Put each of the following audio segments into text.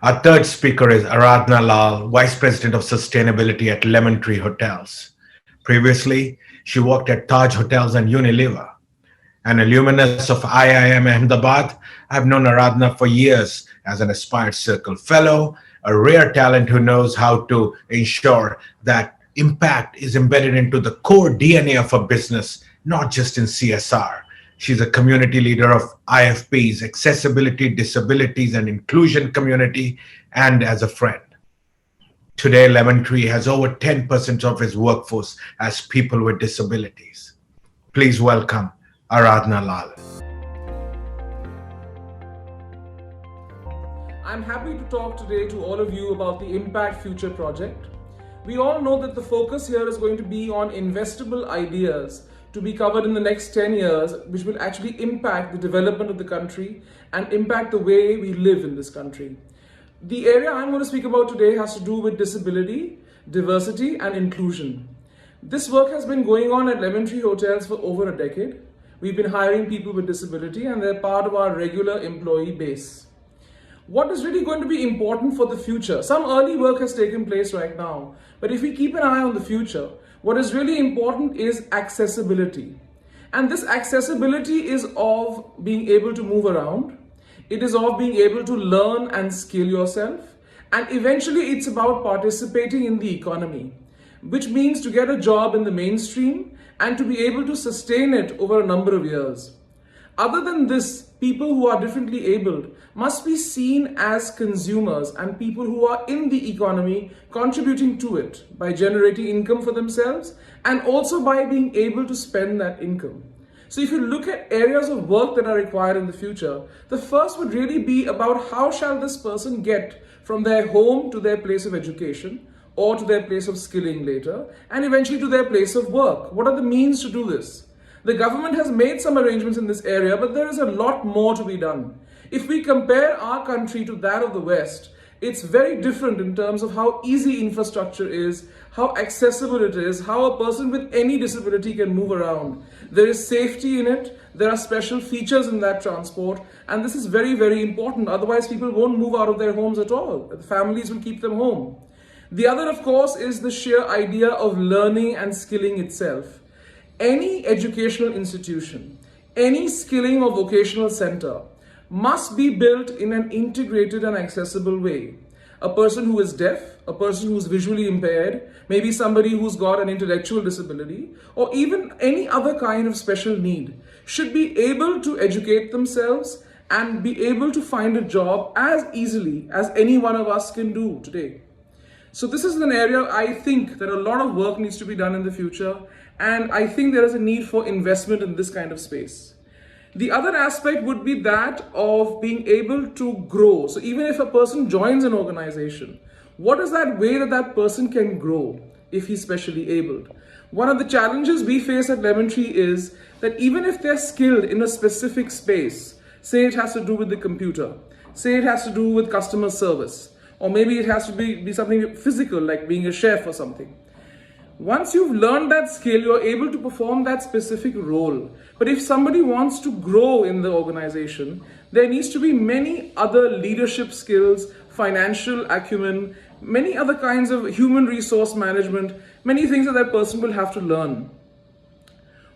Our third speaker is Aradhana Lal, Vice President of Sustainability at Lemon Tree Hotels. Previously, she worked at Taj Hotels and Unilever. An alumnus of IIM Ahmedabad, I've known Aradhana for years as an Aspired Circle Fellow, a rare talent who knows how to ensure that impact is embedded into the core DNA of a business, not just in CSR. She's a community leader of IFP's Accessibility, Disabilities, and Inclusion community, and as a friend. Today, Lemon Tree has over 10% of its workforce as people with disabilities. Please welcome Aradhana Lal. I'm happy to talk today to all of you about the Impact Future project. We all know that the focus here is going to be on investable ideas to be covered in the next 10 years, which will actually impact the development of the country and impact the way we live in this country. The area I'm going to speak about today has to do with disability, diversity, and inclusion. This work has been going on at Lemon Tree Hotels for over a decade. We've been hiring people with disability and they're part of our regular employee base. What is really going to be important for the future? Some early work has taken place right now, but if we keep an eye on the future, what is really important is accessibility. And this accessibility is of being able to move around. It is of being able to learn and skill yourself. And eventually it's about participating in the economy, which means to get a job in the mainstream and to be able to sustain it over a number of years. Other than this, people who are differently abled must be seen as consumers and people who are in the economy contributing to it by generating income for themselves and also by being able to spend that income. So if you look at areas of work that are required in the future, the first would really be about how shall this person get from their home to their place of education or to their place of skilling later and eventually to their place of work. What are the means to do this? The government has made some arrangements in this area, but there is a lot more to be done. If we compare our country to that of the West, it's very different in terms of how easy infrastructure is, how accessible it is, how a person with any disability can move around. There is safety in it, there are special features in that transport, and this is very, very important. Otherwise, people won't move out of their homes at all. The families will keep them home. The other, of course, is the sheer idea of learning and skilling itself. Any educational institution, any skilling or vocational center must be built in an integrated and accessible way. A person who is deaf, a person who is visually impaired, maybe somebody who's got an intellectual disability, or even any other kind of special need, should be able to educate themselves and be able to find a job as easily as any one of us can do today. So this is an area I think that a lot of work needs to be done in the future, and I think there is a need for investment in this kind of space. The other aspect would be that of being able to grow. So even if a person joins an organization, what is that way that that person can grow if he's specially abled? One of the challenges we face at Lemon Tree is that even if they're skilled in a specific space, say it has to do with the computer, say it has to do with customer service, or maybe it has to be something physical like being a chef or something. Once you've learned that skill, you're able to perform that specific role. But if somebody wants to grow in the organization, there needs to be many other leadership skills, financial acumen, many other kinds of human resource management, many things that that person will have to learn.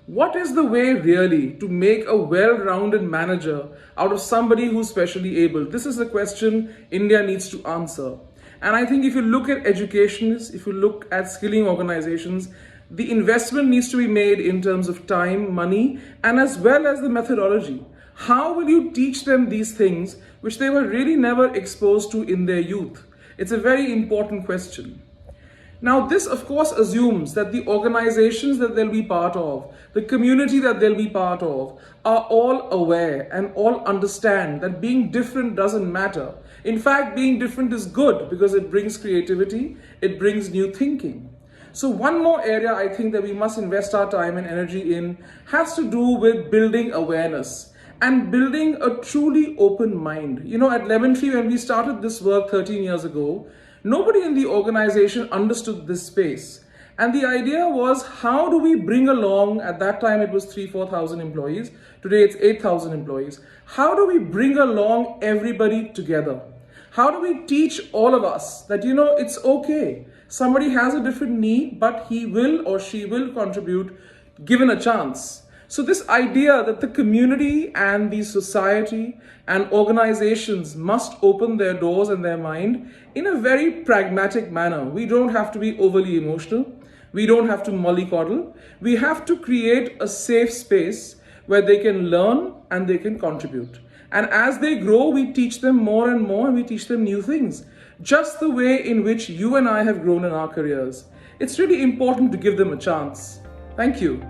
What is the way really to make a well-rounded manager out of somebody who's specially able? This is the question India needs to answer. And I think if you look at educationists, if you look at skilling organizations, the investment needs to be made in terms of time, money, and as well as the methodology. How will you teach them these things which they were really never exposed to in their youth? It's a very important question. Now, this of course assumes that the organizations that they'll be part of, the community that they'll be part of, are all aware and all understand that being different doesn't matter. In fact, being different is good because it brings creativity, it brings new thinking. So one more area I think that we must invest our time and energy in has to do with building awareness and building a truly open mind. You know, at Lemon Tree, when we started this work 13 years ago, nobody in the organization understood this space. And the idea was, how do we bring along, at that time it was 4,000 employees, today it's 8,000 employees. How do we bring along everybody together? How do we teach all of us that, it's okay. Somebody has a different need, but he will or she will contribute given a chance. So this idea that the community and the society and organizations must open their doors and their mind in a very pragmatic manner. We don't have to be overly emotional. We don't have to mollycoddle. We have to create a safe space where they can learn and they can contribute. And as they grow, we teach them more and more, and we teach them new things. Just the way in which you and I have grown in our careers. It's really important to give them a chance. Thank you.